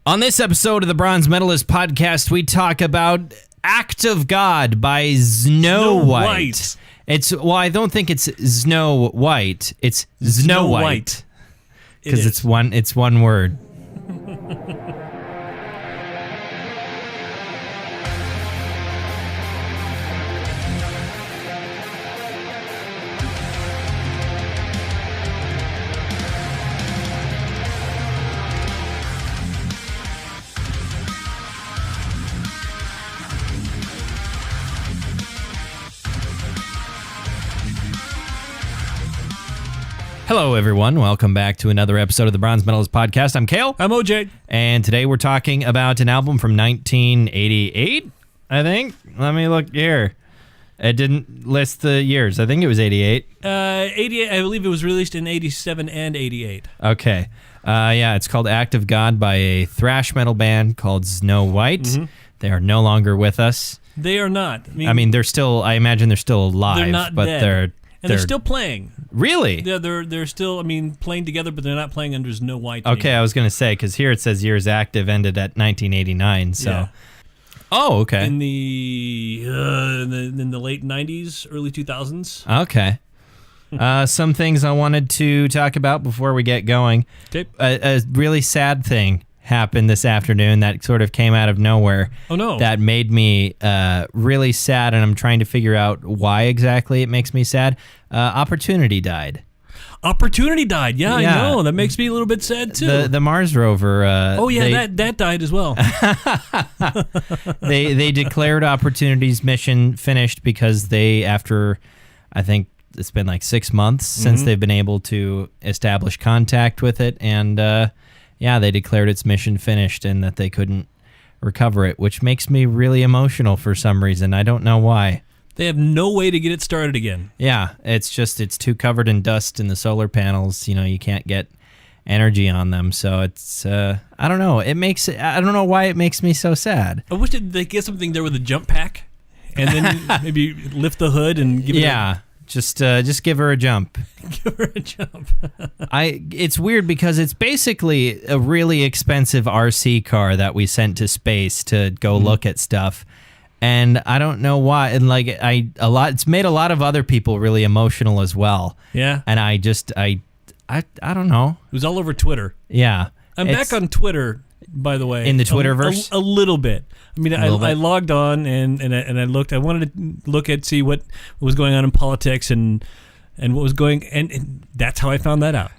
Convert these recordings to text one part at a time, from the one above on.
On this episode of the Bronze Metalist podcast, we talk about Act of God by ZnoWhite. I don't think it's ZnoWhite. It's ZnoWhite. Because it's one word. Hello, everyone. Welcome back to another episode of the Bronze Metalist podcast. I'm Kayle. I'm OJ. And today we're talking about an album from 1988, I think. Let me look here. It didn't list the years. I think it was 88. 88. I believe it was released in 87 and 88. Okay. Yeah, it's called Act of God by a thrash metal band called ZnoWhite. Mm-hmm. They are no longer with us. They are not. I mean, they're still, I imagine they're still alive. They're not but dead. They're still playing. Really? Yeah, they're still, playing together, but they're not playing under ZnoWhite. Okay, anymore. I was going to say, because here it says years active ended at 1989, so. Yeah. Oh, okay. In the late 90s, early 2000s. Okay. Some things I wanted to talk about before we get going. Okay. A really sad thing happened this afternoon that sort of came out of nowhere. Oh, no. That made me really sad, and I'm trying to figure out why exactly it makes me sad. Opportunity died. Opportunity died. Yeah, I know. That makes me a little bit sad, too. The Mars rover. That died as well. They declared Opportunity's mission finished because they, after, I think, it's been like 6 months since they've been able to establish contact with it, and they declared its mission finished and that they couldn't recover it, which makes me really emotional for some reason. I don't know why. They have no way to get it started again. Yeah, it's too covered in dust in the solar panels. You know, you can't get energy on them. So it's, I don't know. I don't know why it makes me so sad. I wish they get something there with a jump pack and then maybe lift the hood and give it Just give her a jump. Give her a jump. It's weird because it's basically a really expensive RC car that we sent to space to go look at stuff, and I don't know why. And it's made a lot of other people really emotional as well. Yeah. And I don't know. It was all over Twitter. Yeah. I'm back on Twitter, by the way. In the Twitterverse? A little bit. I logged on and I looked. I wanted to look at see what was going on in politics and what was going, and that's how I found that out.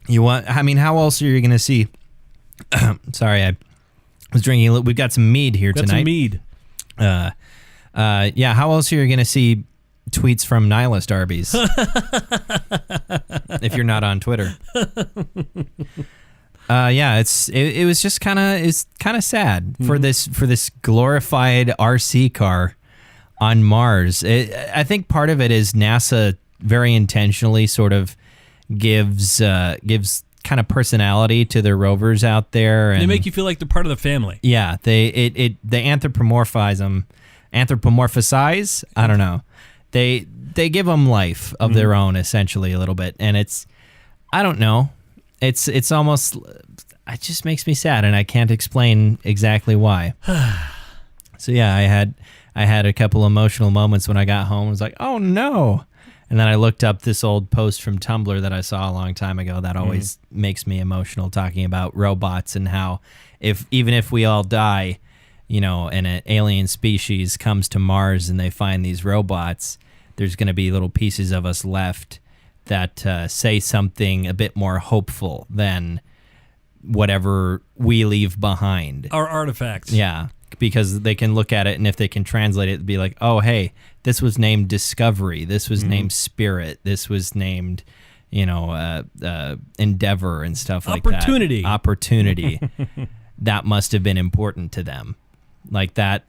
How else are you going to see? Sorry, I was drinking. We've got some mead here tonight. Got some mead. How else are you going to see tweets from Nihilist Arby's if you're not on Twitter? It was just kind of sad for this glorified RC car on Mars. I think part of it is NASA very intentionally sort of gives kind of personality to their rovers out there, and they make you feel like they're part of the family. Yeah, they anthropomorphize. I don't know. They give them life of their own essentially a little bit, and I don't know. It's almost, it just makes me sad, and I can't explain exactly why. So yeah, I had a couple emotional moments when I got home. I was like, oh no. And then I looked up this old post from Tumblr that I saw a long time ago that always makes me emotional, talking about robots and how even if we all die, and an alien species comes to Mars and they find these robots, there's going to be little pieces of us left that say something a bit more hopeful than whatever we leave behind. Our artifacts. Yeah, because they can look at it, and if they can translate it, be like, oh, hey, this was named Discovery. This was named Spirit. This was named, Endeavor and stuff like that. Opportunity. That must have been important to them. Like that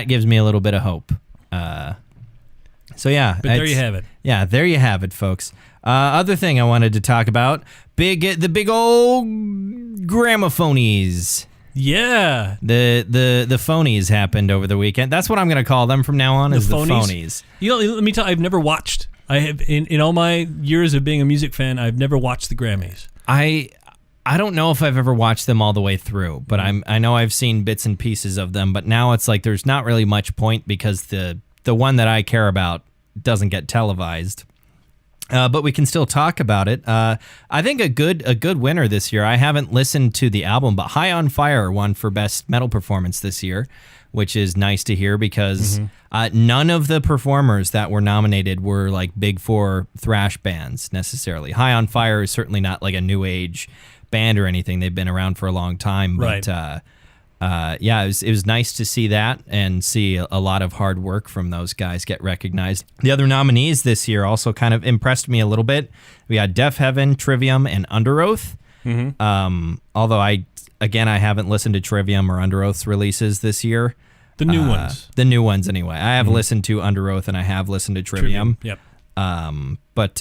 gives me a little bit of hope. So yeah. But there you have it. Yeah, there you have it, folks. Other thing I wanted to talk about, the big old gramophonies. Yeah. The phonies happened over the weekend. That's what I'm going to call them from now on, is the phonies. Let me tell you, I've never watched. I have in all my years of being a music fan, I've never watched the Grammys. I don't know if I've ever watched them all the way through, but I know I've seen bits and pieces of them. But now it's like there's not really much point because the one that I care about doesn't get televised. But we can still talk about it. I think a good winner this year. I haven't listened to the album, but High on Fire won for Best Metal Performance this year, which is nice to hear because none of the performers that were nominated were like big four thrash bands necessarily. High on Fire is certainly not like a new age band or anything. They've been around for a long time, but yeah, it was nice to see that and see a lot of hard work from those guys get recognized. The other nominees this year also kind of impressed me a little bit. We had Deaf Heaven, Trivium, and Under Oath. Although I haven't listened to Trivium or Under Oath's releases this year. The new ones. The new ones, anyway. I have listened to Under Oath and I have listened to Trivium. Yep. But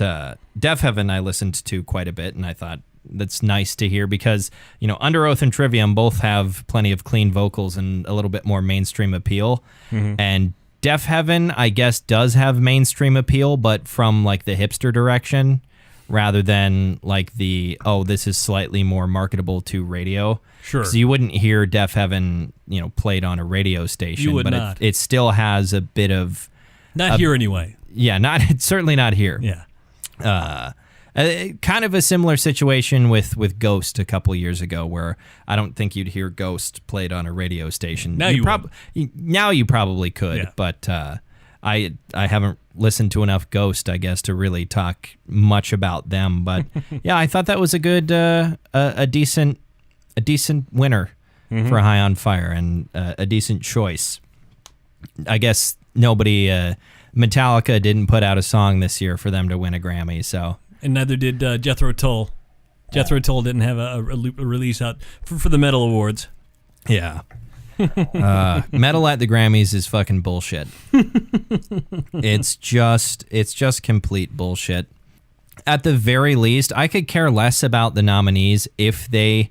Deaf Heaven I listened to quite a bit, and I thought that's nice to hear because, you know, Under Oath and Trivium both have plenty of clean vocals and a little bit more mainstream appeal. And Deaf Heaven, I guess, does have mainstream appeal, but from like the hipster direction rather than like this is slightly more marketable to radio. Sure. So you wouldn't hear Deaf Heaven, you know, played on a radio station. You would but not. It still has a bit of... Not here anyway. Yeah, certainly not here. Yeah. Kind of a similar situation with Ghost a couple years ago, where I don't think you'd hear Ghost played on a radio station. Now now you probably could, yeah. But I haven't listened to enough Ghost, I guess, to really talk much about them. But yeah, I thought that was a good, a decent winner for High on Fire and a decent choice. I guess nobody, Metallica didn't put out a song this year for them to win a Grammy, so. And neither did Jethro Tull. Jethro Tull didn't have a release out for the Metal Awards. Yeah. Metal at the Grammys is fucking bullshit. It's just complete bullshit. At the very least, I could care less about the nominees if they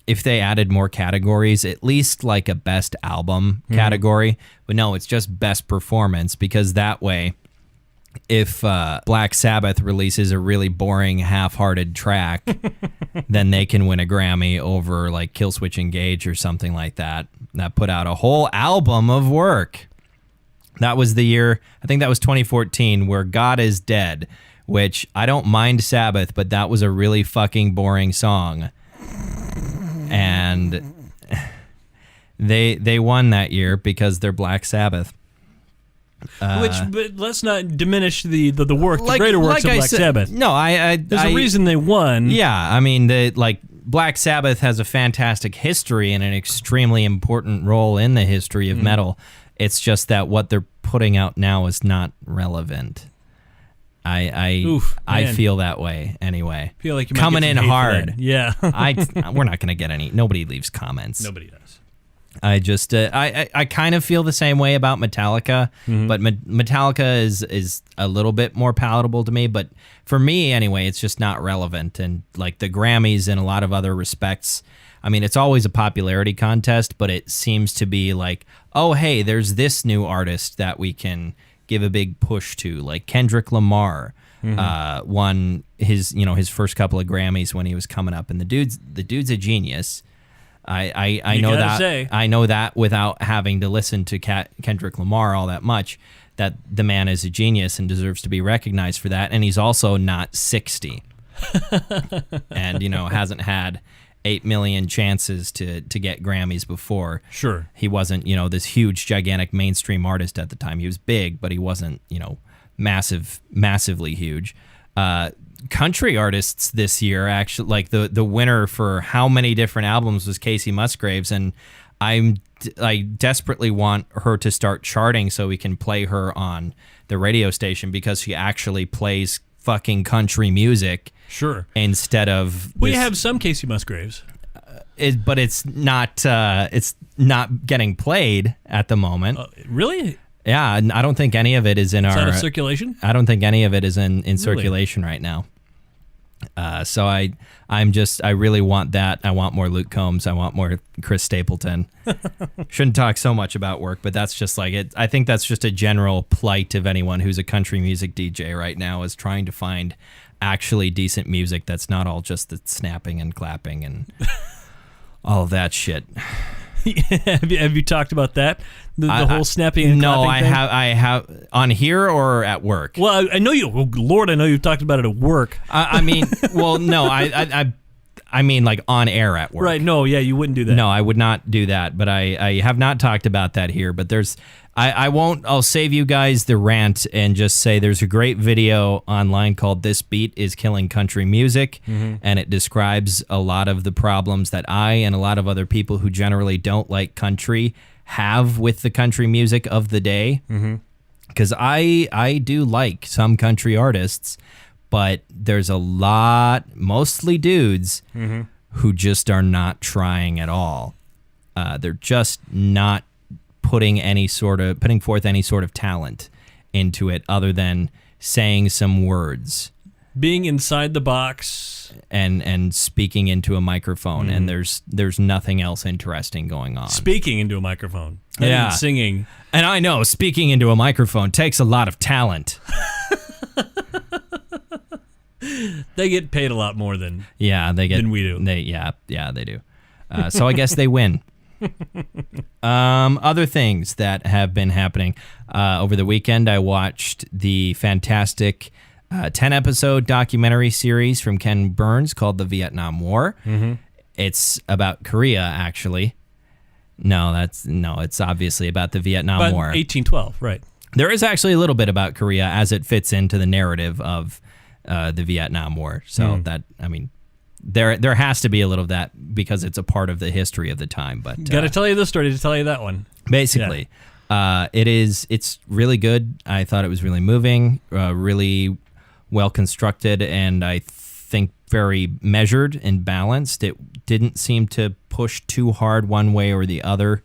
added more categories, at least like a best album category. But no, it's just best performance, because that way, if Black Sabbath releases a really boring, half-hearted track, then they can win a Grammy over like Killswitch Engage or something like that. That put out a whole album of work. That was the year, I think that was 2014, where God is Dead, which I don't mind Sabbath, but that was a really fucking boring song. And they won that year because they're Black Sabbath. But let's not diminish the work, the greater works of Black Sabbath. No, there's a reason they won. Yeah, I mean, Black Sabbath has a fantastic history and an extremely important role in the history of metal. It's just that what they're putting out now is not relevant. I feel that way anyway. Feel like you might coming get in some hate hard. for that. Yeah, we're not going to get any. Nobody leaves comments. Nobody does. I just I kind of feel the same way about Metallica, but Metallica is a little bit more palatable to me. But for me anyway, it's just not relevant. And like the Grammys in a lot of other respects, I mean, it's always a popularity contest, but it seems to be like, oh hey, there's this new artist that we can give a big push to, like Kendrick Lamar won his first couple of Grammys when he was coming up, and the dude's a genius. I know that. I know that without having to listen to Kendrick Lamar all that much, that the man is a genius and deserves to be recognized for that. And he's also not 60, and hasn't had 8 million chances to get Grammys before. Sure, he wasn't this huge gigantic mainstream artist at the time. He was big, but he wasn't massively huge. Country artists this year, actually, like the winner for how many different albums was Casey Musgraves, and I desperately want her to start charting so we can play her on the radio station, because she actually plays fucking country music. Sure. Instead of we have some Casey Musgraves, but it's not getting played at the moment. Really? Yeah, I don't think any of it is in our... out of circulation? I don't think any of it is in circulation right now. So I really want that. I want more Luke Combs. I want more Chris Stapleton. Shouldn't talk so much about work, but that's just like it. I think that's just a general plight of anyone who's a country music DJ right now, is trying to find actually decent music that's not all just the snapping and clapping and all of that shit. Have you talked about that? The whole snapping and clapping thing? I have on here or at work. Well, I know you. Oh, Lord, I know you've talked about it at work. I mean, well, no, I mean like on air at work. Right? No, yeah, you wouldn't do that. No, I would not do that. But I have not talked about that here. But I won't. I'll save you guys the rant and just say there's a great video online called "This Beat is Killing Country Music," and it describes a lot of the problems that I and a lot of other people who generally don't like country have with the country music of the day. Because I do like some country artists, but there's a lot, mostly dudes, who just are not trying at all. They're just not putting forth any sort of talent into it other than saying some words, being inside the box and speaking into a microphone, and there's nothing else interesting going on. Speaking into a microphone, and singing. And I know speaking into a microphone takes a lot of talent. They get paid a lot more than than we do. They do. So I guess they win. Other things that have been happening over the weekend, I watched the fantastic 10-episode documentary series from Ken Burns called The Vietnam War. It's about Korea, actually. No, it's obviously about the Vietnam War. 1812, right. There is actually a little bit about Korea as it fits into the narrative of the Vietnam War. So there has to be a little of that because it's a part of the history of the time. But got to tell you this story to tell you that one. Basically, it's really good. I thought it was really moving, really well constructed, and I think very measured and balanced. It didn't seem to push too hard one way or the other.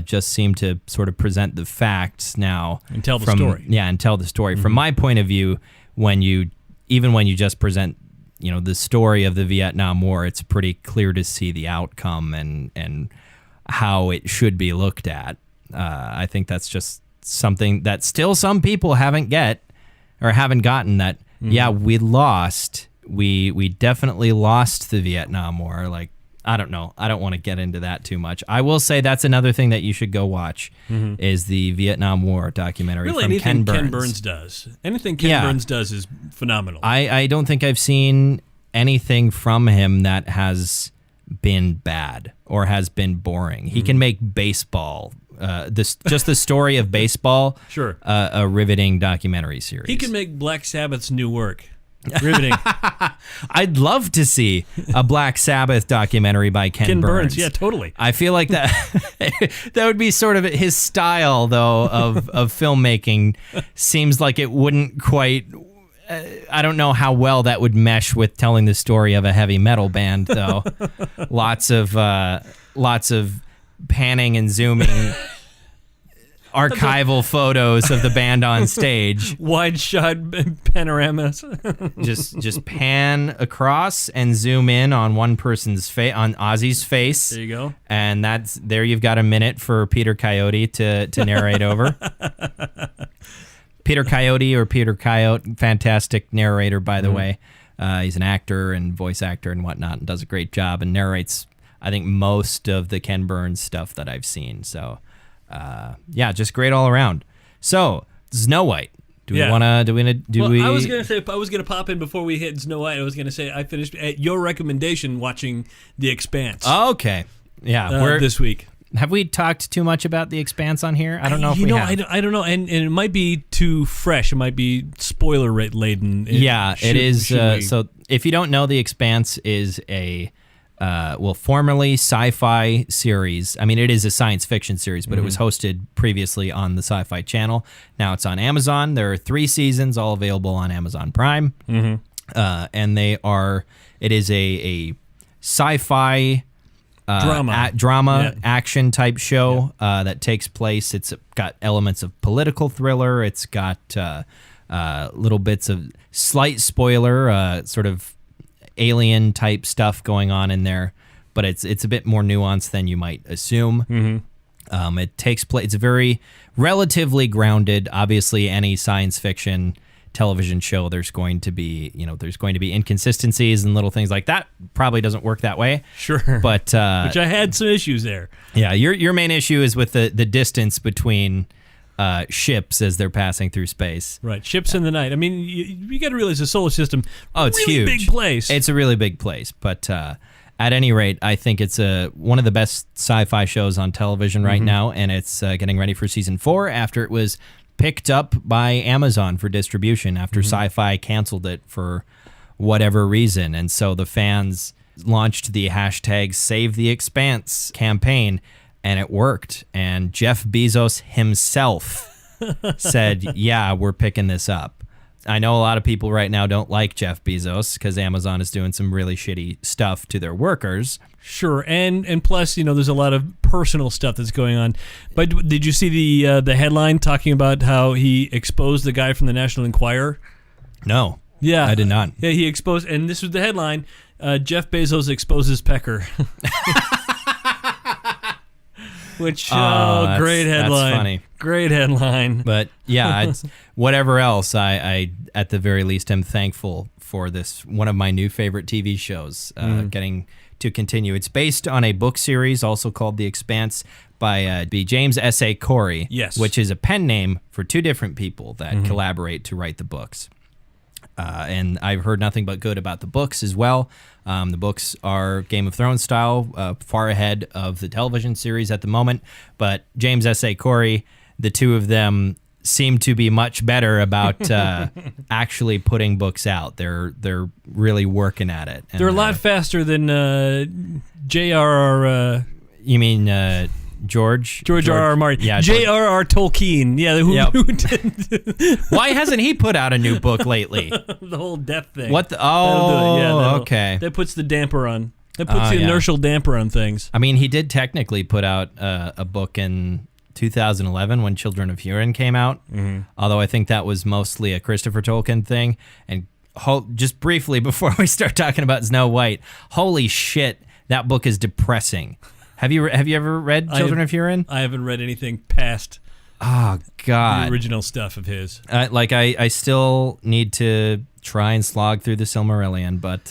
Just seemed to sort of present the facts now and tell the story. Yeah, and tell the story. From my point of view, when you just present the story of the Vietnam War, it's pretty clear to see the outcome and how it should be looked at. I think that's just something that still some people haven't gotten. That we lost. We definitely lost the Vietnam War. Like, I don't know. I don't want to get into that too much. I will say that's another thing that you should go watch is the Vietnam War documentary from Ken Burns. Ken Burns does. Anything Ken Burns does is phenomenal. I don't think I've seen anything from him that has been bad or has been boring. He can make baseball, just the story of baseball, sure, a riveting documentary series. He can make Black Sabbath's new work riveting. I'd love to see a Black Sabbath documentary by Ken Burns. Yeah, totally. I feel like that that would be sort of his style, though, of filmmaking. Seems like it wouldn't quite. I don't know how well that would mesh with telling the story of a heavy metal band, though. lots of panning and zooming. Archival photos of the band on stage, wide shot panoramas. just pan across and zoom in on one person's face, on Ozzy's face. There you go. And there you've got a minute for Peter Coyote to narrate over. Peter Coyote, fantastic narrator, by the way. He's an actor and voice actor and whatnot, and does a great job and narrates, I think, most of the Ken Burns stuff that I've seen. So. Just great all around. So, ZnoWhite. I was gonna say, if I was gonna pop in before we hit ZnoWhite, I was gonna say I finished at your recommendation watching The Expanse. Oh, okay. Yeah, this week. Have we talked too much about The Expanse on here? I don't know if we have. I don't know, and it might be too fresh. It might be spoiler laden. It is. So, if you don't know, The Expanse is a formerly sci-fi series. I mean, it is a science fiction series, but it was hosted previously on the Sci-Fi Channel. Now it's on Amazon. There are 3 seasons, all available on Amazon Prime. And it is a sci-fi drama action type show that takes place. It's got elements of political thriller. It's got little bits of slight spoiler, sort of alien type stuff going on in there, but it's a bit more nuanced than you might assume. It takes place. It's very relatively grounded. Obviously, any science fiction television show, there's going to be inconsistencies and little things like that. Probably doesn't work that way. Sure. But which I had some issues there. Yeah, your main issue is with the distance between ships as they're passing through space. Right, ships in the night. I mean, you got to realize the solar system. It's really huge. Big place. It's a really big place, but at any rate, I think it's one of the best sci-fi shows on television right now, and it's getting ready for season 4 after it was picked up by Amazon for distribution after Sci-Fi canceled it for whatever reason, and so the fans launched the hashtag Save the Expanse campaign. And it worked. And Jeff Bezos himself said, yeah, we're picking this up. I know a lot of people right now don't like Jeff Bezos because Amazon is doing some really shitty stuff to their workers. Sure. And plus, there's a lot of personal stuff that's going on. But did you see the headline talking about how he exposed the guy from the National Enquirer? No. Yeah. I did not. Yeah, he exposed, and this was the headline, Jeff Bezos exposes pecker. Which, great headline. That's funny. Great headline. But yeah, it's, whatever else, I at the very least am thankful for this, one of my new favorite TV shows, getting to continue. It's based on a book series also called The Expanse by James S.A. Corey, yes, which is a pen name for two different people that collaborate to write the books. And I've heard nothing but good about the books as well. The books are Game of Thrones style, far ahead of the television series at the moment. But James S.A. Corey, the two of them seem to be much better about actually putting books out. They're really working at it. And, they're a lot faster than J.R.R. You mean George R.R. Martin. Yeah, J.R.R. Tolkien. Yeah. Who did Why hasn't he put out a new book lately? The whole death thing. What? Okay. That puts the damper on. That puts the inertial damper on things. I mean, he did technically put out a book in 2011 when Children of Hurin came out. Although I think that was mostly a Christopher Tolkien thing. And just briefly before we start talking about ZnoWhite, holy shit, that book is depressing. Have you ever read Children of Hurin? I haven't read anything past God the original stuff of his. I still need to try and slog through the Silmarillion, but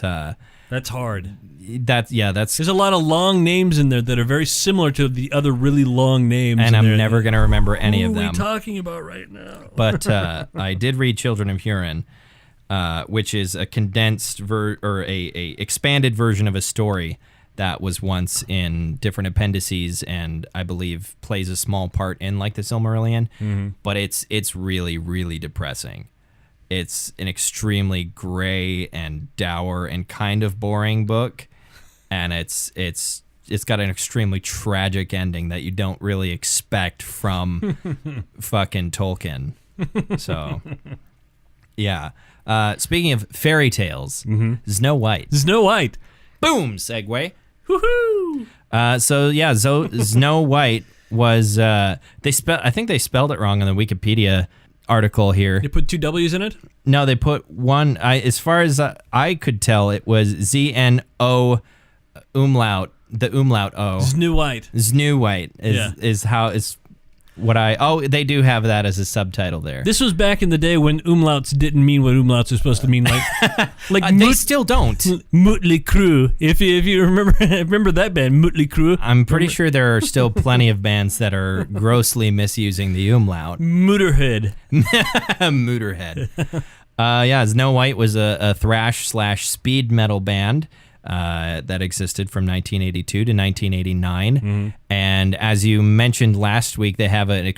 that's hard. That's There's a lot of long names in there that are very similar to the other really long names. And I'm never going to remember any of them. What are we talking about right now? But I did read Children of Hurin, which is a condensed or a expanded version of a story that was once in different appendices, and I believe plays a small part in like the Silmarillion. But it's really, really depressing. It's an extremely gray and dour and kind of boring book, and it's got an extremely tragic ending that you don't really expect from fucking Tolkien. So, yeah. Speaking of fairy tales, ZnoWhite. ZnoWhite. Boom! Segue. Woohoo! ZnoWhite was I think they spelled it wrong on the Wikipedia article here. They put 2 W's in it? No, they put one. As far as I could tell, it was ZNO umlaut, the umlaut O. ZnoWhite. ZnoWhite is how is what they do have that as a subtitle there. This was back in the day when umlauts didn't mean what umlauts are supposed to mean, like they still don't. Mötley Crüe. If you remember that band, Mötley Crüe. I'm pretty sure there are still plenty of bands that are grossly misusing the umlaut. Motorhead. Motorhead. ZnoWhite was a thrash/speed metal band that existed from 1982 to 1989. And as you mentioned last week, they have a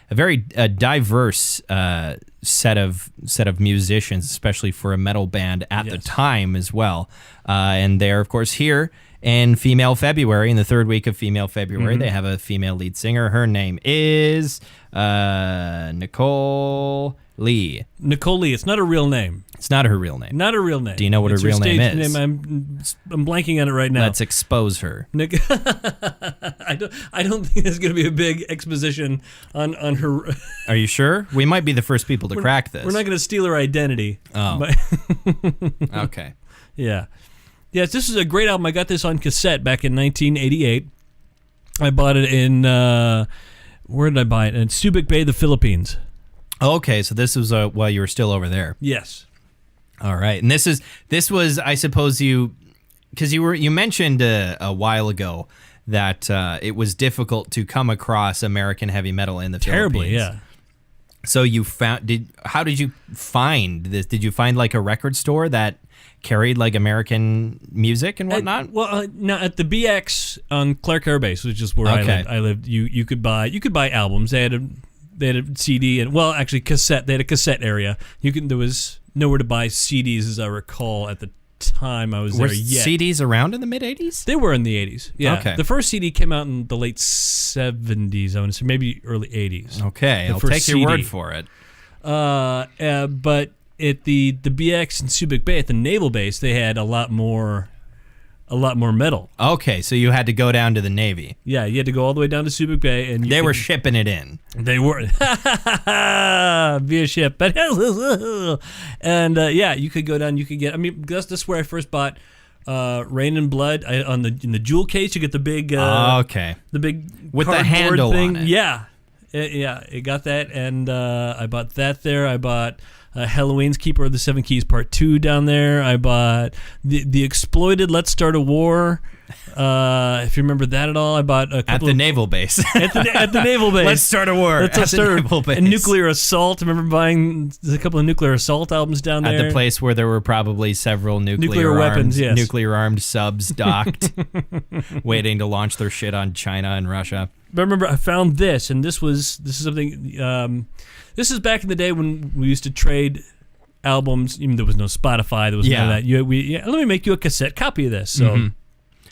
very diverse set of musicians, especially for a metal band at the time as well. And they're, of course, here in Female February, in the third week of Female February. They have a female lead singer. Her name is Nicole Lee. Nicole Lee. It's not a real name. It's not her real name. Not a real name. Do you know what her real name is? I'm blanking on it right now. Let's expose her. I don't think there's going to be a big exposition on her. Are you sure? We might be the first people to crack this. We're not going to steal her identity. Oh. Okay. Yeah. Yes, this is a great album. I got this on cassette back in 1988. I bought it in, where did I buy it? In Subic Bay, the Philippines. Okay, so this was while you were still over there. Yes. All right, and this was, I suppose, because you mentioned a while ago that it was difficult to come across American heavy metal in the Terribly, Philippines. yeah. So how did you find this? Did you find like a record store that carried like American music and whatnot? No, at the BX on Clark Air Base, which is where I lived. You could buy albums. They had a CD and actually cassette. They had a cassette area. There was nowhere to buy CDs, as I recall, at the time I was there yet. Were CDs around in the mid 80s? They were in the 80s. Yeah. Okay. The first CD came out in the late 70s. I want to say maybe early 80s. Okay, I'll take your word for it. But at the BX in Subic Bay, at the naval base, they had a lot more metal. Okay, so you had to go down to the Navy. Yeah, you had to go all the way down to Subic Bay, and they were shipping it in. They were via ship, but and you could go down. You could get. I mean, that's where I first bought Rain and Blood in the jewel case. You get the big. The big with the handle thing. on it. Yeah, it got that, and I bought that there. I bought Halloween's Keeper of the Seven Keys Part 2 down there. I bought the Exploited Let's Start a War. If you remember that at all, I bought a couple at the naval base. At the naval base. Let's start a war. Let's start the naval base. And Nuclear Assault. I remember buying a couple of Nuclear Assault albums down there. At the place where there were probably several nuclear weapons, yes. Nuclear armed subs docked, waiting to launch their shit on China and Russia. But I remember I found this, and this is something. This is back in the day when we used to trade albums. Even there was no Spotify, there was none of that. Let me make you a cassette copy of this. So,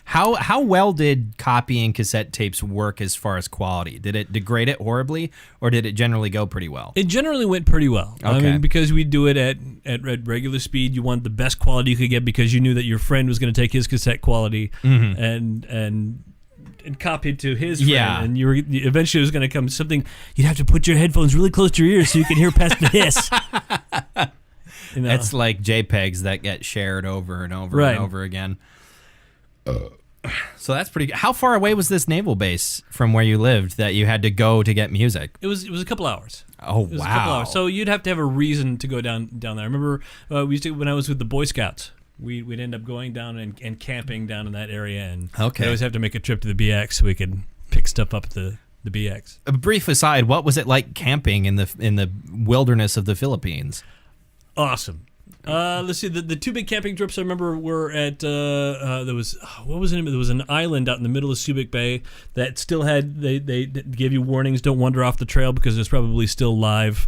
how well did copying cassette tapes work as far as quality? Did it degrade it horribly, or did it generally go pretty well? It generally went pretty well. Okay. I mean, because we do it at regular speed, you want the best quality you could get because you knew that your friend was going to take his cassette quality and copy it to his friend, and eventually it was going to come something. You'd have to put your headphones really close to your ears so you can hear past the hiss. It's like JPEGs that get shared over and over and over again. So that's pretty good. How far away was this naval base from where you lived that you had to go to get music? It was a couple hours. Oh, it was a couple hours. So you'd have to have a reason to go down there. I remember we used to, when I was with the Boy Scouts, we'd end up going down and camping down in that area, and we'd always have to make a trip to the BX so we could pick stuff up at the BX. A brief aside, what was it like camping in the wilderness of the Philippines? Awesome. Let's see. The two big camping trips I remember were at there was what was the name? There was an island out in the middle of Subic Bay that still had they gave you warnings: don't wander off the trail because there's probably still live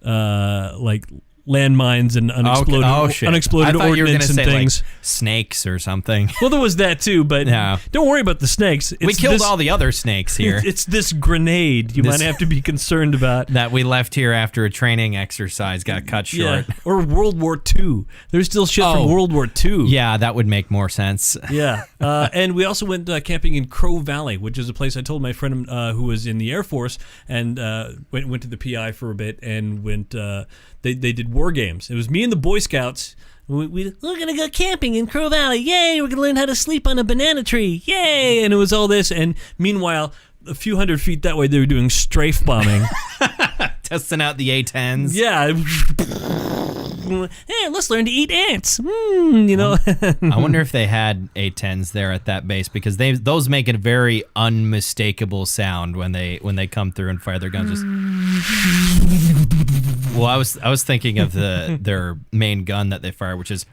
like landmines and unexploded ordnance and things. Like snakes or something. Well, there was that too, but don't worry about the snakes. We killed all the other snakes here. It's this grenade you might have to be concerned about. That we left here after a training exercise got cut short. Yeah. Or World War II. There's still shit from World War II. Yeah, that would make more sense. Yeah. And we also went camping in Crow Valley, which is a place I told my friend who was in the Air Force and went to the PI for a bit and went... They did war games. It was me and the Boy Scouts. We're going to go camping in Crow Valley. Yay, we're going to learn how to sleep on a banana tree. Yay. And it was all this. And meanwhile, a few hundred feet that way, they were doing strafe bombing. Testing out the A-10s. Yeah. Hey, let's learn to eat ants. I wonder if they had A-10s there at that base because those make a very unmistakable sound when they come through and fire their guns. Just... Well, I was thinking of their main gun that they fire, which is.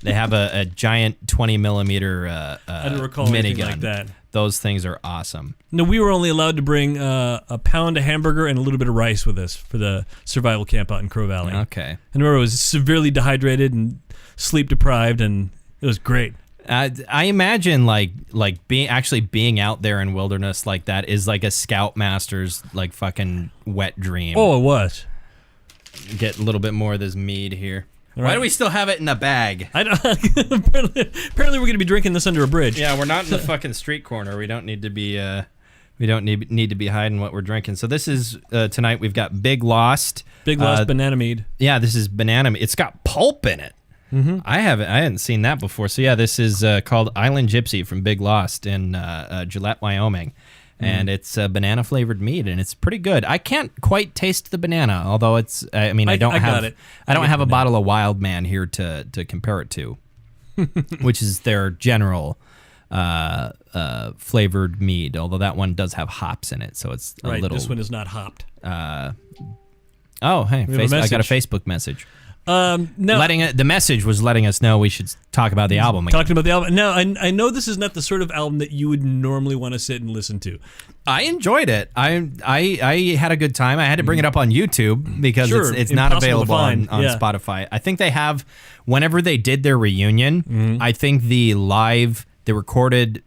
They have a giant 20 millimeter I don't recall minigun anything like that. Those things are awesome. No, we were only allowed to bring a pound of hamburger and a little bit of rice with us for the survival camp out in Crow Valley. Okay. And remember, I was severely dehydrated and sleep deprived, and it was great. I imagine like being out there in wilderness like that is like a scoutmaster's like fucking wet dream. Oh, it was. Get a little bit more of this mead here. Right. Why do we still have it in a bag? I don't. Apparently, we're going to be drinking this under a bridge. Yeah, we're not in the fucking street corner. We don't need to be. We don't need to be hiding what we're drinking. So this is tonight. We've got Big Lost. Big Lost banana mead. Yeah, this is banana mead. It's got pulp in it. Mm-hmm. I hadn't seen that before. So yeah, this is called Island Gypsy from Big Lost in Gillette, Wyoming. and it's a banana flavored mead, and it's pretty good. I can't quite taste the banana, although it's. I mean, I don't have a bottle of Wild Man here to compare it to, which is their general flavored mead. Although that one does have hops in it, so it's a little. This one is not hopped. Oh, hey, I got a Facebook message. No, the message was letting us know we should talk about the album again. Talking about the album. No, I know this is not the sort of album that you would normally want to sit and listen to. I enjoyed it. I had a good time. I had to bring it up on YouTube because it's not available on Spotify. I think they have, whenever they did their reunion, I think the recorded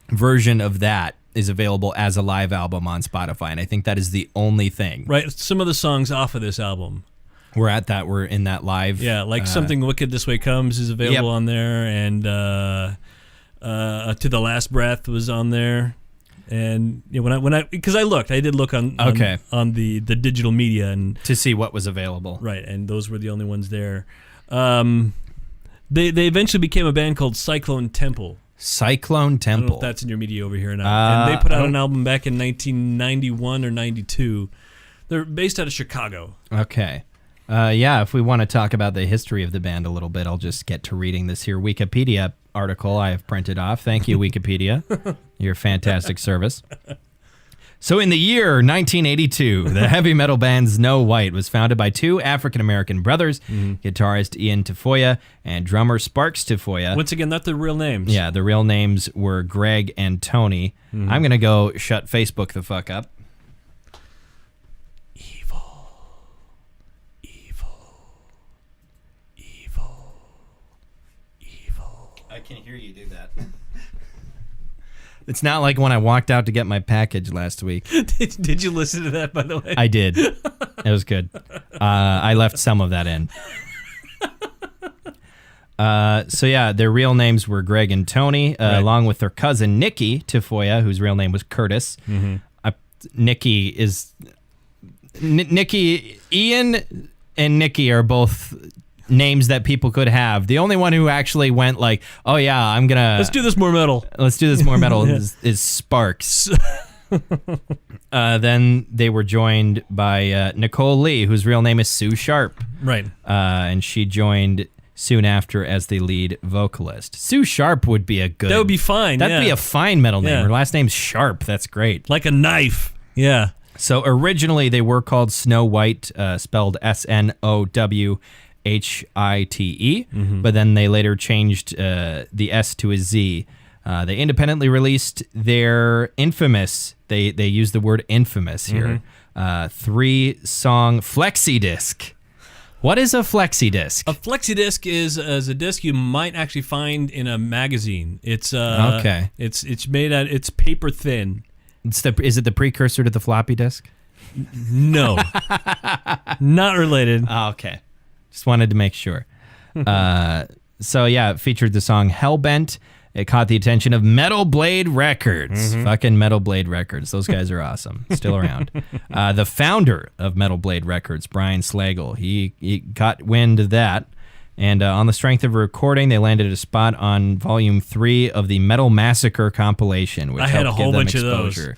version of that is available as a live album on Spotify, and I think that is the only thing. Right, some of the songs off of this album. We're in that live. Yeah, like Something Wicked This Way Comes is available on there, and To the Last Breath was on there. And because I did look on the digital media and to see what was available. Right, and those were the only ones there. They eventually became a band called Cyclone Temple. Cyclone Temple. I don't know if that's in your media over here or not. And they put out an album back in 1991 or 92. They're based out of Chicago. Okay. If we want to talk about the history of the band a little bit, I'll just get to reading this here Wikipedia article I have printed off. Thank you, Wikipedia. Your fantastic service. So in the year 1982, the heavy metal band ZnoWhite was founded by two African-American brothers, guitarist Ian Tafoya and drummer Sparks Tafoya. Once again, not the real names. Yeah, the real names were Greg and Tony. I'm going to go shut Facebook the fuck up. I can hear you do that. It's not like when I walked out to get my package last week. Did you listen to that, by the way? I did. It was good. I left some of that in. Their real names were Greg and Tony, along with their cousin Nikki Tafoya, whose real name was Curtis. Ian and Nikki are both names that people could have. The only one who actually went like, oh yeah, let's do this more metal is Sparks. Then they were joined by Nicole Lee, whose real name is Sue Sharp. Right. And she joined soon after as the lead vocalist. Sue Sharp would be that would be fine. That'd be a fine metal name. Her last name's Sharp. That's great. Like a knife. Yeah. So originally they were called ZnoWhite, spelled SNOWHITE, but then they later changed the S to a Z. They independently released their infamous, they used the word infamous here, 3-song flexi disc. What is a flexi disc? A flexi disc is a disc you might actually find in a magazine. It's It's made out. It's paper thin. Is it the precursor to the floppy disk? No, not related. Oh, okay. Just wanted to make sure. It featured the song Hellbent. It caught the attention of Metal Blade Records. Fucking Metal Blade Records. Those guys are awesome. Still around. The founder of Metal Blade Records, Brian Slagle, he got wind of that. And on the strength of a recording, they landed a spot on Volume 3 of the Metal Massacre compilation, which I had a whole bunch of those.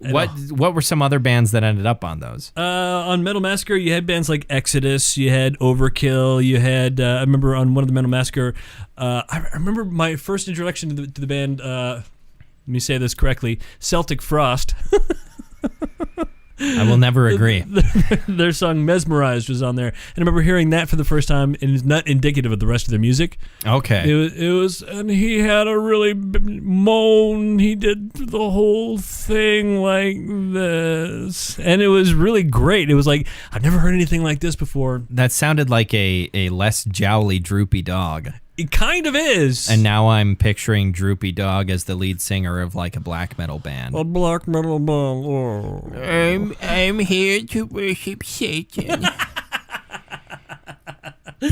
What were some other bands that ended up on those? On Metal Massacre, you had bands like Exodus, you had Overkill, you had, I remember on one of the Metal Massacre, I remember my first introduction to the band, let me say this correctly, Celtic Frost. I will never agree. Their song Mesmerized was on there. And I remember hearing that for the first time, and it's not indicative of the rest of their music. Okay. It was, and he had a really moan. He did the whole thing like this. And it was really great. It was like, I've never heard anything like this before. That sounded like a less jowly, droopy dog. It kind of is. And now I'm picturing Droopy Dog as the lead singer of like a black metal band. A black metal band. I'm here to worship Satan.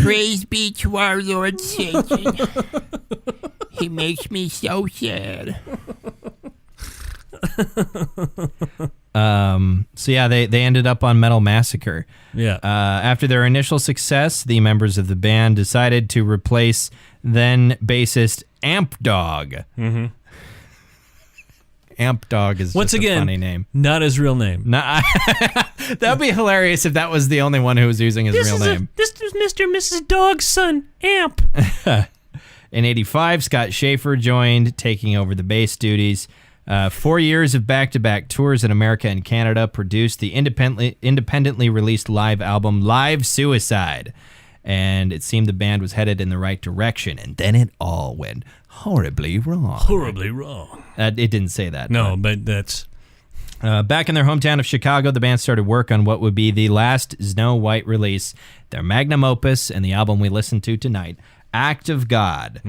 Praise be to our Lord Satan. He makes me so sad. They ended up on Metal Massacre. Yeah. After their initial success, the members of the band decided to replace then bassist Amp Dog. Amp Dog is Once just again, a funny name. Not his real name. That would be hilarious if that was the only one who was using his real name. This is Mr. and Mrs. Dog's son, Amp. In 85, Scott Schaefer joined, taking over the bass duties. 4 years of back-to-back tours in America and Canada produced the independently released live album Live Suicide. And it seemed the band was headed in the right direction, and then it all went horribly wrong. Horribly wrong. It didn't say that. No, but that's... Back in their hometown of Chicago, the band started work on what would be the last ZnoWhite release, their Magnum Opus, and the album we listened to tonight, Act of God.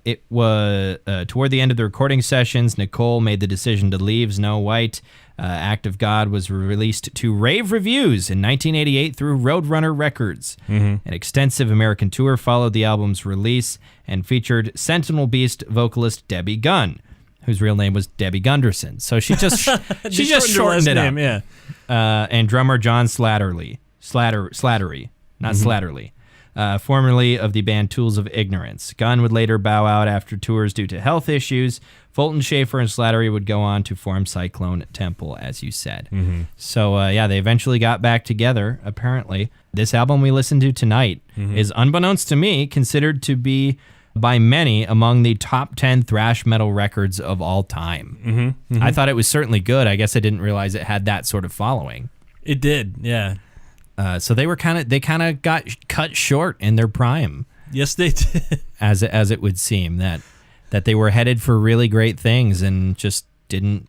It was toward the end of the recording sessions, Nicole made the decision to leave ZnoWhite. Act of God was released to rave reviews in 1988 through Roadrunner Records. An extensive American tour followed the album's release and featured Sentinel Beast vocalist Debbie Gunn, whose real name was Debbie Gunderson. So she just shortened it up. Yeah. And drummer John Slattery, not Slattery. Formerly of the band Tools of Ignorance. Gunn would later bow out after tours due to health issues. Fulton, Schaefer, and Slattery would go on to form Cyclone Temple, as you said. So, they eventually got back together, apparently. This album we listened to tonight is, unbeknownst to me, considered to be, by many, among the top 10 thrash metal records of all time. I thought it was certainly good. I guess I didn't realize it had that sort of following. It did, yeah. So they kind of got cut short in their prime. Yes, they did. As it would seem that they were headed for really great things and just didn't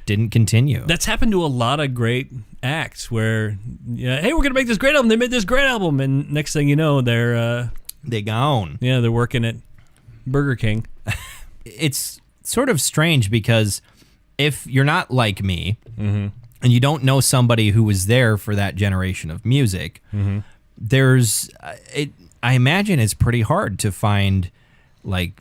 continue. That's happened to a lot of great acts where, hey, we're gonna make this great album. They made this great album, and next thing you know, they gone. Yeah, they're working at Burger King. It's sort of strange because if you're not like me. And you don't know somebody who was there for that generation of music, I imagine it's pretty hard to find like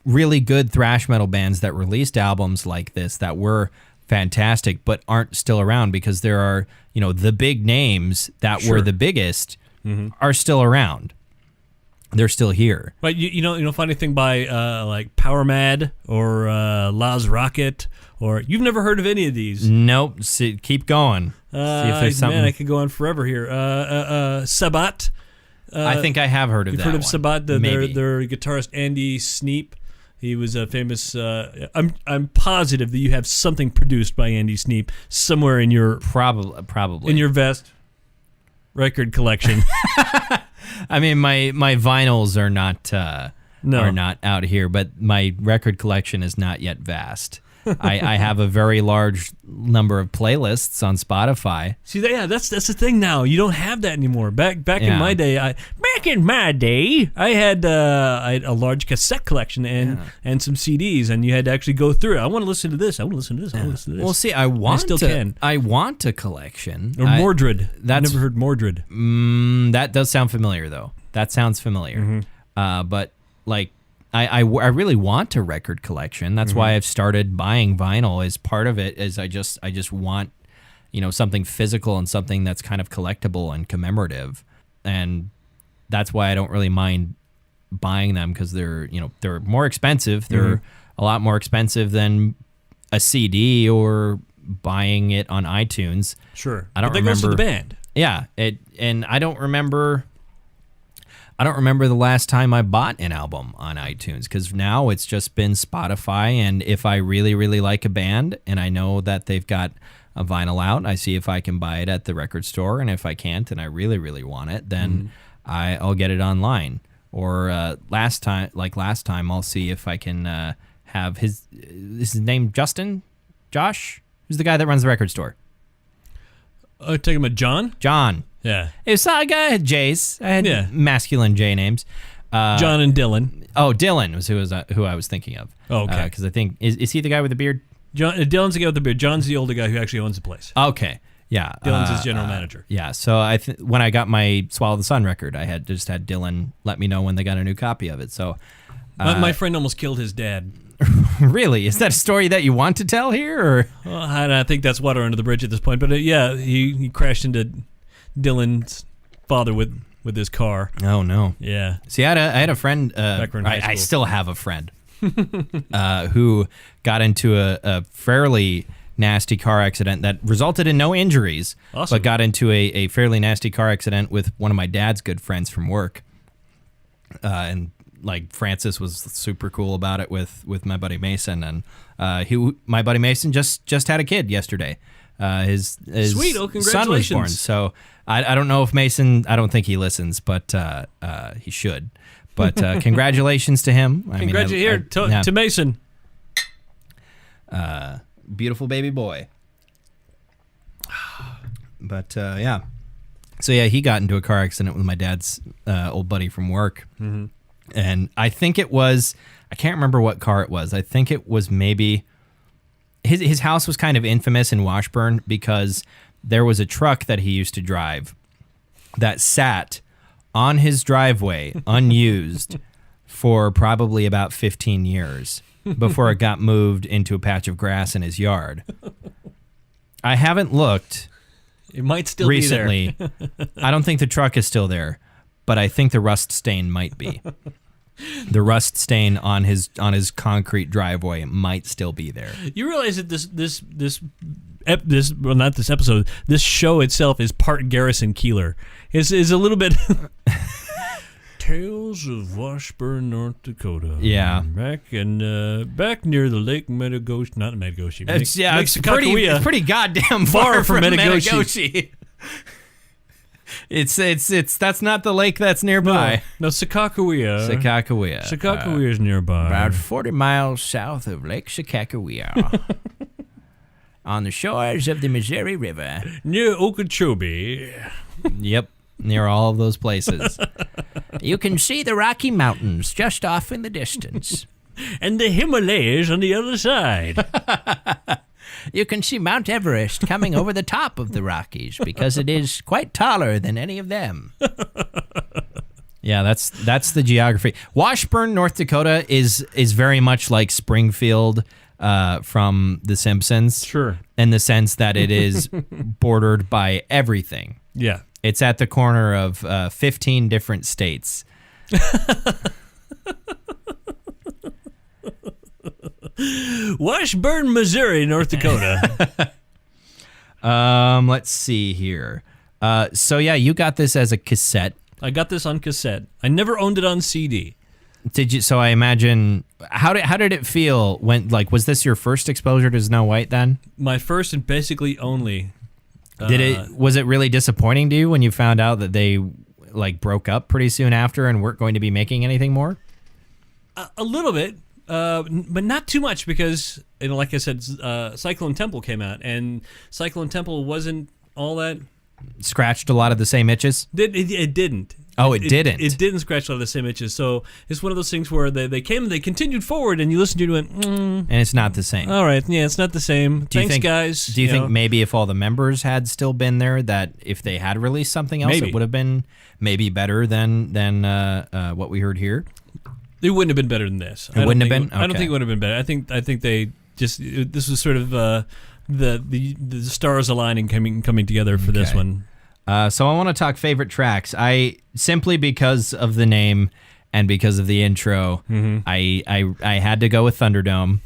really good thrash metal bands that released albums like this that were fantastic but aren't still around, because there are, the big names that were the biggest are still around. They're still here. But funny thing by like Power Mad or Laz Rocket, or you've never heard of any of these? Nope. Keep going. See if there's something. Man, I could go on forever here. Sabat. I think I have heard of that. You've heard of one. Sabat? Their guitarist Andy Sneap. He was a famous. I'm positive that you have something produced by Andy Sneap somewhere in your probably in your vest record collection. I mean, my vinyls are not out here, but my record collection is not yet vast. I have a very large number of playlists on Spotify. See, that's the thing now. You don't have that anymore. Back in my day, I had a large cassette collection and some CDs, and you had to actually go through it. I want to listen to this. I want to listen to this. I want to listen to this. Well, see, I want a collection. Or Mordred. I've never heard Mordred. That does sound familiar, though. That sounds familiar. But like, I really want a record collection. That's why I've started buying vinyl. As part of it is I just want, something physical and something that's kind of collectible and commemorative, and that's why I don't really mind buying them, because they're more expensive. They're a lot more expensive than a CD or buying it on iTunes. Sure, I don't remember. That goes to the band. Yeah, and I don't remember the last time I bought an album on iTunes, because now it's just been Spotify, and if I really, really like a band and I know that they've got a vinyl out, I see if I can buy it at the record store, and if I can't and I really, really want it, then I'll get it online. Or last time, I'll see if I can have his name Justin? Josh? Who's the guy that runs the record store? Talking about John? John. Yeah. It was a guy had J's. I had masculine J names. John and Dylan. Oh, Dylan was who I was thinking of. Oh, okay. Because I think, is he the guy with the beard? Dylan's the guy with the beard. John's the older guy who actually owns the place. Okay. Yeah. Dylan's his general manager. Yeah. So when I got my Swallow the Sun record, I had Dylan let me know when they got a new copy of it. So my friend almost killed his dad. Really? Is that a story that you want to tell here? Or? Well, I think that's water under the bridge at this point. But he crashed into Dylan's father with his car. Oh no. Yeah. See, I had a friend. Back in high school. I still have a friend. who got into a fairly nasty car accident that resulted in no injuries, Awesome. but got into a fairly nasty car accident with one of my dad's good friends from work. And like Francis was super cool about it with my buddy Mason, and my buddy Mason just had a kid yesterday. His Sweet, oh, son was born. congratulations. So I don't know if Mason, I don't think he listens, but he should. But congratulations to him. To Mason. Beautiful baby boy. But yeah. So yeah, he got into a car accident with my dad's old buddy from work. Mm-hmm. And I think it was, I can't remember what car it was. I think it was maybe, his house was kind of infamous in Washburn because there was a truck that he used to drive that sat on his driveway unused for probably about 15 years before it got moved into a patch of grass in his yard. I haven't looked It might still recently. be there. I don't think the truck is still there, but I think the rust stain might be. The rust stain on his concrete driveway might still be there. You realize that this show itself is part Garrison Keillor. Is a little bit Tales of Washburn, North Dakota. Yeah. Back near the Lake Metagoshi, not Metagoshi. It's pretty goddamn far from Metagoshi. It's that's not the lake that's nearby. No, Sakakawea. Sakakawea is nearby. About 40 miles south of Lake Sakakawea. On the shores of the Missouri River. Near Okeechobee. Yep, near all of those places. You can see the Rocky Mountains just off in the distance. And the Himalayas on the other side. You can see Mount Everest coming over the top of the Rockies because it is quite taller than any of them. Yeah, that's the geography. Washburn, North Dakota is very much like Springfield from The Simpsons. Sure. In the sense that it is bordered by everything. Yeah. It's at the corner of 15 different states. Washburn, Missouri, North Dakota. Let's see here. So yeah, you got this as a cassette. I got this on cassette. I never owned it on CD. Did you? So I imagine how did it feel when was this your first exposure to ZnoWhite then? My first and basically only. Was it really disappointing to you when you found out that they broke up pretty soon after and weren't going to be making anything more? A little bit. But not too much because, like I said, Cyclone Temple came out, and Cyclone Temple wasn't all that... Scratched a lot of the same itches? It didn't. Oh, it didn't? It didn't scratch a lot of the same itches. So it's one of those things where they continued forward, and you listened to it and went, And it's not the same. All right, yeah, it's not the same. Thanks, guys. Do you think maybe if all the members had still been there, that if they had released something else, it would have been maybe better than what we heard here? It wouldn't have been better than this. It wouldn't have been? I don't think it would have been better. I think they just this was sort of the stars aligning coming together for this one. So I want to talk favorite tracks. I simply because of the name and because of the intro, I had to go with Thunderdome.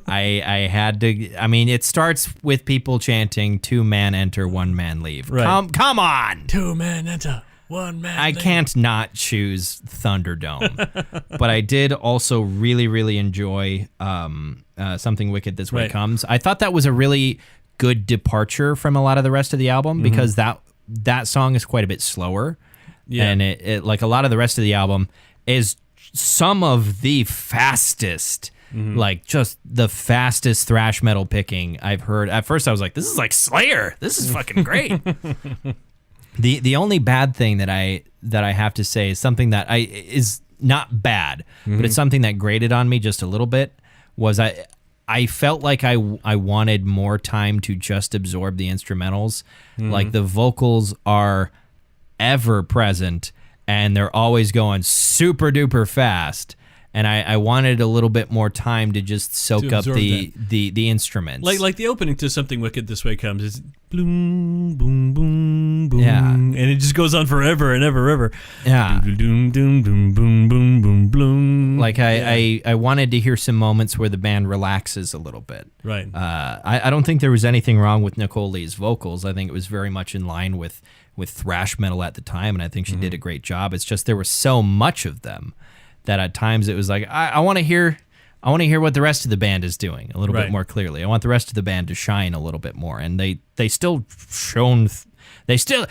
I had to. I mean, it starts with people chanting 2 man enter, 1 man leave. Right. Come on, 2 man enter. 1 man. I can't not choose Thunderdome, but I did also really, really enjoy Something Wicked This Way Comes. I thought that was a really good departure from a lot of the rest of the album because that song is quite a bit slower, and it like a lot of the rest of the album is some of the fastest. Just the fastest thrash metal picking I've heard. At first, I was like, "This is like Slayer. This is fucking great." The only bad thing that I have to say is something that is not bad, but it's something that grated on me just a little bit. Was I felt like I wanted more time to just absorb the instrumentals. Like the vocals are ever present and they're always going super duper fast. and I wanted a little bit more time to just soak To up absorb the instruments. Like the opening to Something Wicked This Way Comes is boom, boom, boom, boom, Yeah. and it just goes on forever and ever. Yeah. Boom, boom, boom, boom, boom, boom, boom. Like I wanted to hear some moments where the band relaxes a little bit. Right. I don't think there was anything wrong with Nicole Lee's vocals. I think it was very much in line with thrash metal at the time, and I think she did a great job. It's just there was so much of them that at times it was like I want to hear what the rest of the band is doing a little bit more clearly. I want the rest of the band to shine a little bit more, and they still shone. They still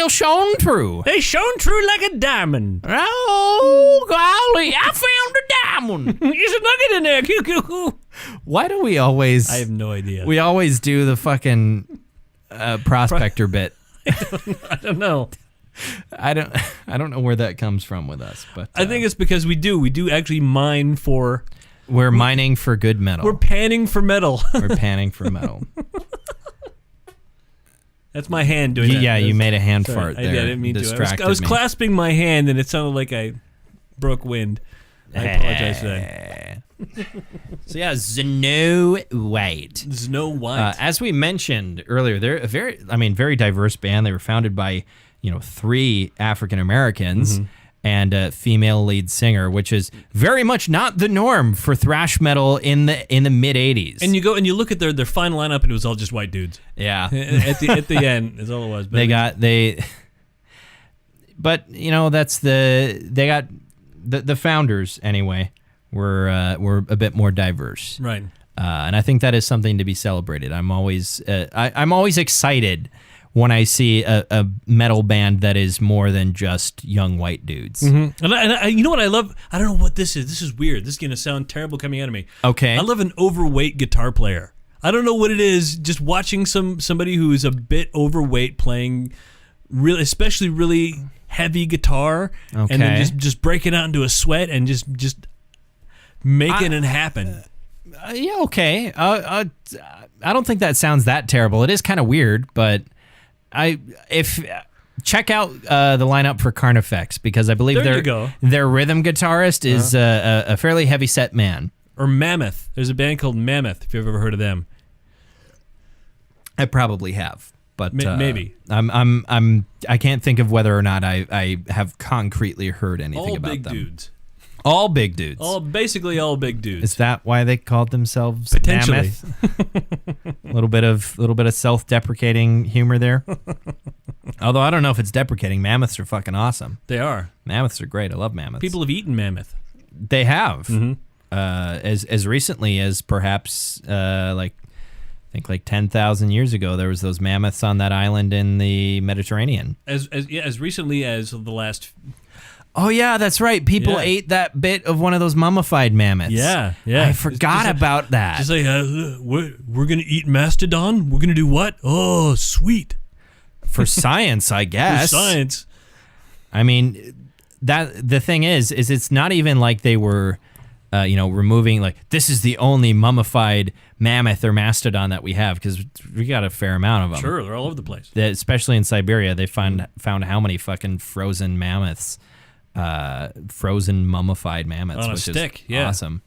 shone through. They shone through like a diamond. Oh golly! I found a diamond. There's a nugget in there. Coo, coo, coo. Why do we always? I have no idea. We always do the fucking prospector bit. I don't know. I don't know where that comes from with us, but I think it's because we do actually mine for. we're mining for good metal. We're panning for metal. We're panning for metal. That's my hand doing that. Yeah, you made a hand Sorry, fart I there. didn't mean to. Distracted I was me. clasping my hand, and it sounded like I broke wind. I apologize for that. So yeah, ZnoWhite. ZnoWhite. As we mentioned earlier, they're a very diverse band. They were founded by 3 African Americans and a female lead singer, which is very much not the norm for thrash metal in the mid '80s. And you go and you look at their final lineup, and it was all just white dudes. Yeah, at the end is all it was. But but that's they got the founders anyway were a bit more diverse, right. And I think that is something to be celebrated. I'm always excited when I see a metal band that is more than just young white dudes. Mm-hmm. And I, you know what I love? I don't know what this is. This is weird. This is gonna sound terrible coming out of me. Okay, I love an overweight guitar player. I don't know what it is. Just watching somebody who is a bit overweight playing, especially really heavy guitar, and then just breaking out into a sweat and just making it happen. Yeah, okay. I don't think that sounds that terrible. It is kind of weird, but check out the lineup for Carnifex, because I believe their rhythm guitarist is a fairly heavy set man. Or Mammoth. There's a band called Mammoth, if you've ever heard of them. I probably have, but maybe. I can't think of whether or not I have concretely heard anything about them. All big dudes. All big dudes. Basically all big dudes. Is that why they called themselves Potentially. Mammoth? A little bit of self-deprecating humor there. Although I don't know if it's deprecating. Mammoths are fucking awesome. They are. Mammoths are great. I love mammoths. People have eaten mammoth. They have. Mm-hmm. As recently as perhaps like 10,000 years ago, there was those mammoths on that island in the Mediterranean. As recently as the last. Oh yeah, that's right. People ate that bit of one of those mummified mammoths. Yeah. I forgot about that. Just like we're gonna eat mastodon. We're gonna do what? Oh, sweet. For science, I guess. For science. I mean, that the thing is it's not even like they were. Removing, like, this is the only mummified mammoth or mastodon that we have, because we got a fair amount of them. Sure, they're all over the place. Especially in Siberia, they found how many fucking frozen mammoths, frozen mummified mammoths, on a which stick, is awesome.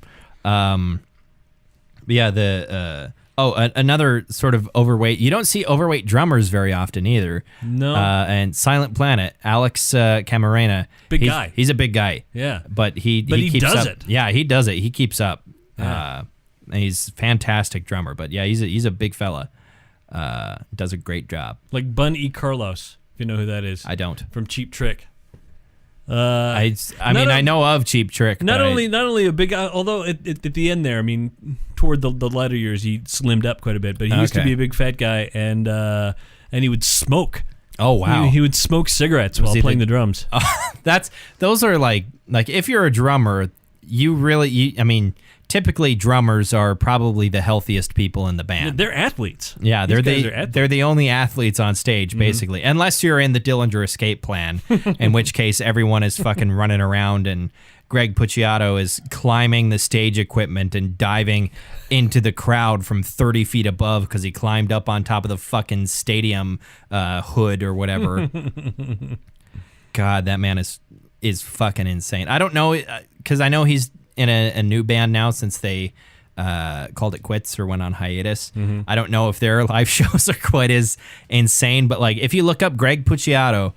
Another sort of overweight. You don't see overweight drummers very often either. No. And Silent Planet, Alex Camarena. Big guy. He's a big guy. Yeah. But he keeps does up. it. Yeah, he does it. He keeps up. Yeah. And he's a fantastic drummer. But yeah, he's a big fella. Does a great job. Like Bun E. Carlos, if you know who that is. I don't. From Cheap Trick. I know of Cheap Trick. Not only a big guy, although at the end there, I mean, toward the latter years, he slimmed up quite a bit. But he used to be a big fat guy, and he would smoke. Oh wow! He would smoke cigarettes while playing the drums. Those are like if you're a drummer, typically drummers are probably the healthiest people in the band. They're athletes. Yeah, they're the only athletes on stage, basically. Unless you're in the Dillinger Escape Plan, in which case everyone is fucking running around and Greg Puciato is climbing the stage equipment and diving into the crowd from 30 feet above because he climbed up on top of the fucking stadium hood or whatever. God, that man is fucking insane. I don't know, because I know he's in a new band now since they called it quits or went on hiatus. I don't know if their live shows are quite as insane, but like if you look up Greg Puciato,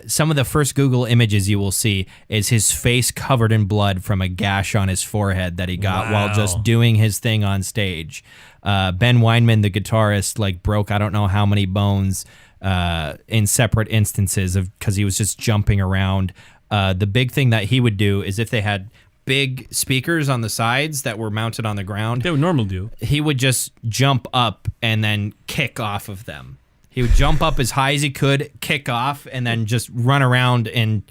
some of the first Google images you will see is his face covered in blood from a gash on his forehead that he got while just doing his thing on stage. Ben Weinman, the guitarist, like broke I don't know how many bones in separate instances because he was just jumping around. The big thing that he would do is if they had big speakers on the sides that were mounted on the ground, they would normally do. He would just jump up and then kick off of them. He would jump up as high as he could, kick off, and then just run around. And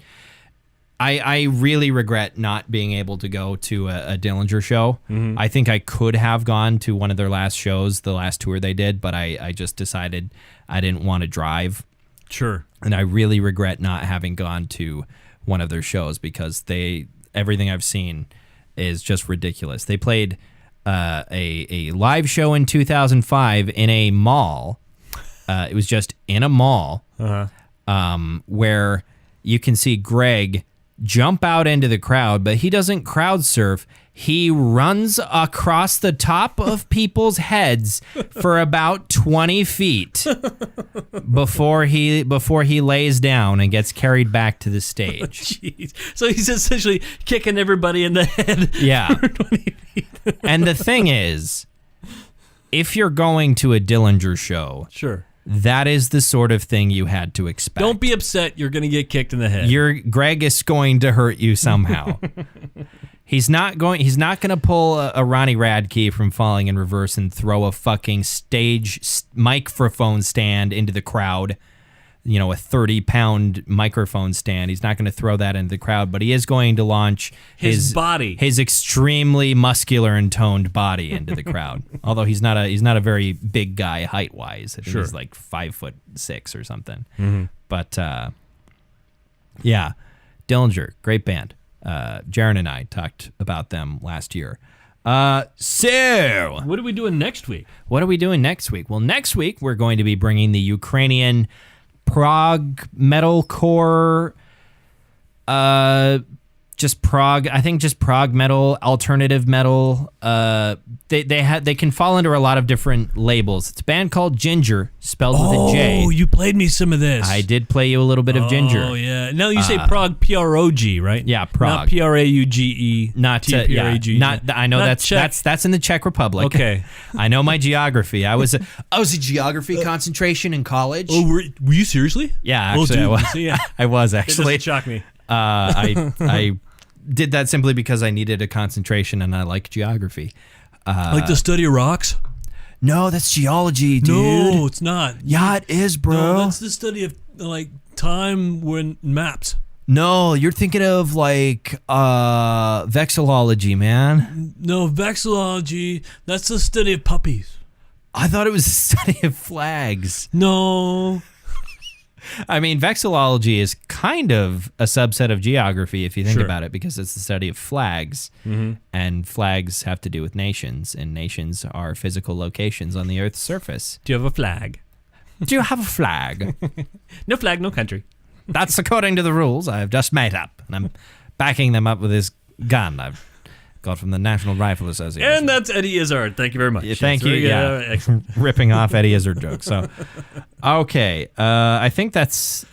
I really regret not being able to go to a Dillinger show. I think I could have gone to one of their last shows, the last tour they did, but I just decided I didn't want to drive. Sure. And I really regret not having gone to one of their shows because everything I've seen is just ridiculous. They played a live show in 2005 in a mall. It was just in a mall where you can see Greg jump out into the crowd, but he doesn't crowd surf. He runs across the top of people's heads for about 20 feet before he lays down and gets carried back to the stage. Jeez. So he's essentially kicking everybody in the head. Yeah. For 20 feet. And the thing is, if you're going to a Dillinger show, sure, that is the sort of thing you had to expect. Don't be upset. You're going to get kicked in the head. Greg is going to hurt you somehow. He's not going to pull a Ronnie Radke from Falling in Reverse and throw a fucking stage microphone stand into the crowd. You know, a 30-pound microphone stand. He's not going to throw that into the crowd, but he is going to launch his body, his extremely muscular and toned body into the crowd. Although he's not a very big guy height wise. I think he's like 5'6" or something. But yeah, Dillinger, great band. Jaron and I talked about them last year. So what are we doing next week? What are we doing next week? Well, next week we're going to be bringing the Ukrainian prog metalcore, just prog metal, alternative metal. They can fall under a lot of different labels. It's a band called Ginger, spelled with a J. Oh, you played me some of this. I did play you a little bit of Ginger. Oh yeah. Now you say prog, P-R-O-G, right? Yeah, prog. Not P-R-A-U-G-E. Not T-P-R-A-G. yeah, not. I know not that's in the Czech Republic. Okay. I know my geography. I was a geography concentration in college. Oh, were you seriously? Yeah, actually, I was. Yeah. I was It actually. doesn't shock me. I did that simply because I needed a concentration and I like geography. Like the study of rocks? No, that's geology, dude. No, it's not. Yeah, it is, bro. No, that's the study of like time when maps. No, you're thinking of like vexillology, man. No, vexillology, that's the study of puppies. I thought it was the study of flags. No. I mean, vexillology is kind of a subset of geography if you think about it, because it's the study of flags, and flags have to do with nations, and nations are physical locations on the Earth's surface. Do you have a flag? Do you have a flag? No flag, no country. That's according to the rules I've just made up, and I'm backing them up with this gun I've got from the National Rifle Association. And that's Eddie Izzard. Thank you very much. Yeah, thank you. Yeah, excellent. Ripping off Eddie Izzard jokes. So, okay, I think that's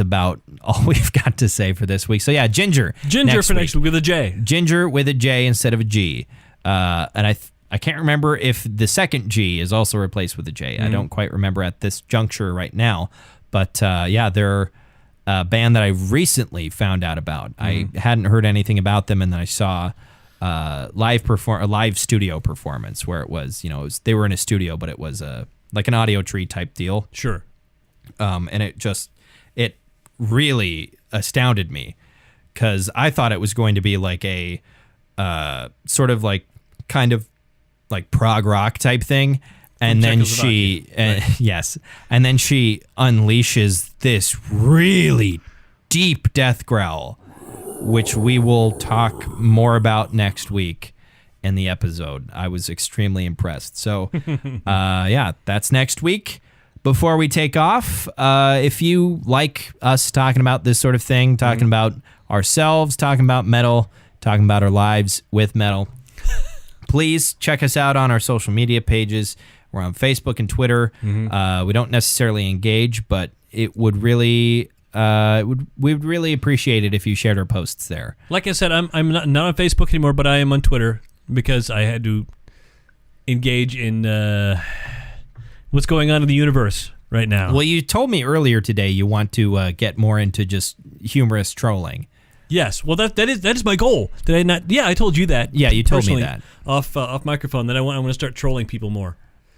about all we've got to say for this week. So yeah, Ginger next week with a J. Ginger with a J instead of a G. And I can't remember if the second G is also replaced with a J. I don't quite remember at this juncture right now. But yeah, they're a band that I recently found out about. I hadn't heard anything about them, and then I saw a live studio performance where it was, they were in a studio, but it was like an Audio Tree type deal. Sure. And it really astounded me, because I thought it was going to be like a sort of like kind of like prog rock type thing. And then she unleashes this really deep death growl, which we will talk more about next week in the episode. I was extremely impressed. So, yeah, that's next week. Before we take off, if you like us talking about this sort of thing, talking about ourselves, talking about metal, talking about our lives with metal. Please check us out on our social media pages. We're on Facebook and Twitter. We don't necessarily engage, but it would really we'd really appreciate it if you shared our posts there. Like I said, I'm not on Facebook anymore, but I am on Twitter because I had to engage in what's going on in the universe right now. Well, you told me earlier today you want to get more into just humorous trolling. Yes, well that is my goal. Did I not? Yeah, I told you that. Yeah, you told me that off microphone. That I want to start trolling people more.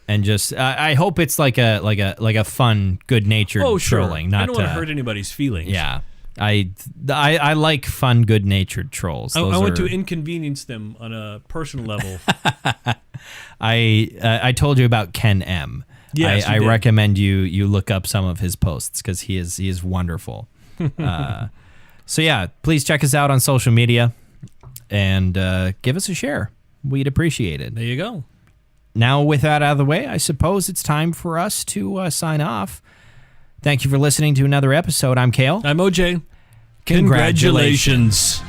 And just I hope it's like a fun, good-natured trolling. Not I don't want to hurt anybody's feelings. Yeah, I like fun, good-natured trolls. I want to inconvenience them on a personal level. I told you about Ken M. Yes, I recommend you look up some of his posts because he is wonderful. So yeah, please check us out on social media and give us a share. We'd appreciate it. There you go. Now, with that out of the way, I suppose it's time for us to sign off. Thank you for listening to another episode. I'm Kayle. I'm OJ. Congratulations.